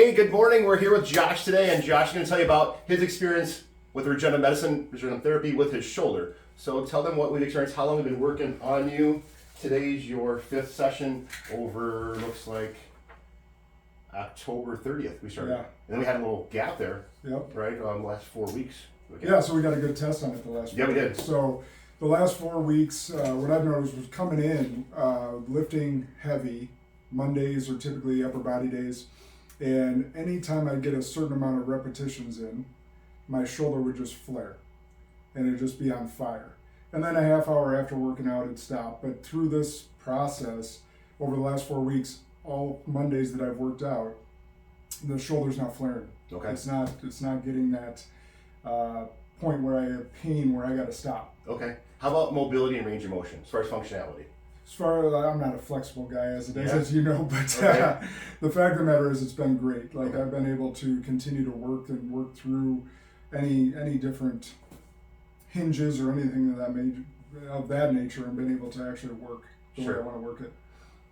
Hey, good morning. We're here with Josh today, and Josh is going to tell you about his experience with regenerative medicine, regenerative therapy with his shoulder. So tell them what we've experienced, how long we've been working on you. Today's your fifth session over, looks like October 30th we started. Yeah. And then we had a little gap there, Yep. right, the last 4 weeks. Yeah, so we got a good test on it the last 4 Yeah, we did. weeks. So the last 4 weeks, what I've noticed was coming in, lifting heavy. Mondays are typically upper body days. And anytime I get a certain amount of repetitions in, my shoulder would just flare and it'd just be on fire. And then a half hour after working out, it'd stop. But through this process, over the last 4 weeks, all Mondays that I've worked out, the shoulder's not flaring. Okay. It's not getting that point where I have pain where I got to stop. Okay. How about mobility and range of motion as far as functionality? As far as I'm not a flexible guy as it is, Yeah. as you know, but Okay. the fact of the matter is it's been great. Like Okay. I've been able to continue to work through any different hinges or anything of that nature, and been able to actually work the way I want to work it.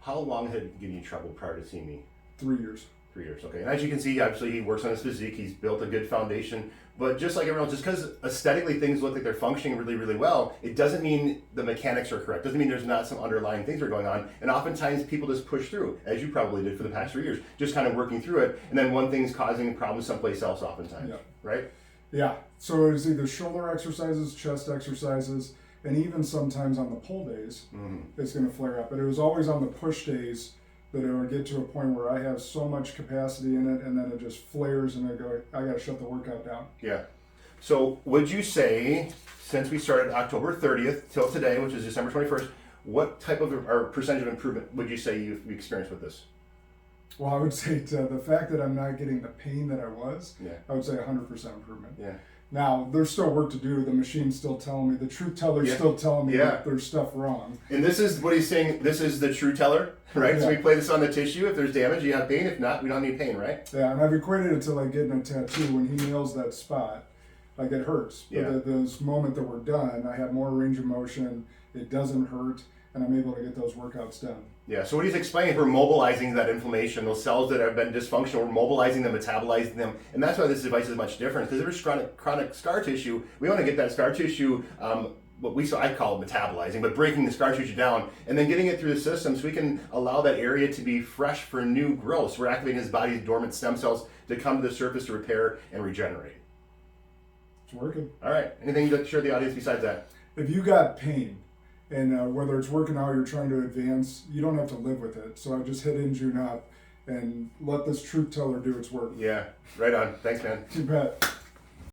How long had it given you trouble prior to seeing me? 3 years. 3 years, okay. And as you can see, obviously he works on his physique, he's built a good foundation, but just like everyone else, just because aesthetically things look like they're functioning really, really well, it doesn't mean the mechanics are correct. Doesn't mean there's not some underlying things that are going on. And oftentimes people just push through, as you probably did for the past 3 years, just kind of working through it, and then one thing's causing problems someplace else oftentimes, Yeah. right? Yeah, so it's either shoulder exercises, chest exercises, and even sometimes on the pull days, it's going to flare up. But it was always on the push days that it would get to a point where I have so much capacity in it, and then it just flares, and I got to shut the workout down. Yeah. So would you say, since we started October 30th till today, which is December 21st, what type of or percentage of improvement would you say you've experienced with this? Well, I would say the fact that I'm not getting the pain that I was, Yeah. I would say 100% improvement. Yeah. Now, there's still work to do. The machine's still telling me, the truth teller's Yeah. still telling me Yeah. that there's stuff wrong. And this is what he's saying, this is the true teller, right? So Yeah. we play this on the tissue. If there's damage, you have pain. If not, we don't need pain, right? Yeah, and I've equated it to like getting a tattoo. When he nails that spot, like it hurts. Yeah. But this moment that we're done, I have more range of motion. It doesn't hurt, and I'm able to get those workouts done. Yeah, so what he's explaining, we're mobilizing that inflammation, those cells that have been dysfunctional, we're mobilizing them, metabolizing them, and that's why this device is much different, because if there's chronic scar tissue, we want to get that scar tissue, I call it metabolizing, but breaking the scar tissue down, and then getting it through the system so we can allow that area to be fresh for new growth. So we're activating his body's dormant stem cells to come to the surface to repair and regenerate. It's working. All right, anything you'd like to share with the audience besides that? If you got pain, and whether it's working out or you're trying to advance, you don't have to live with it. So I just hit in June up and let this truth teller do its work. Yeah, right on. Thanks, man. You bet.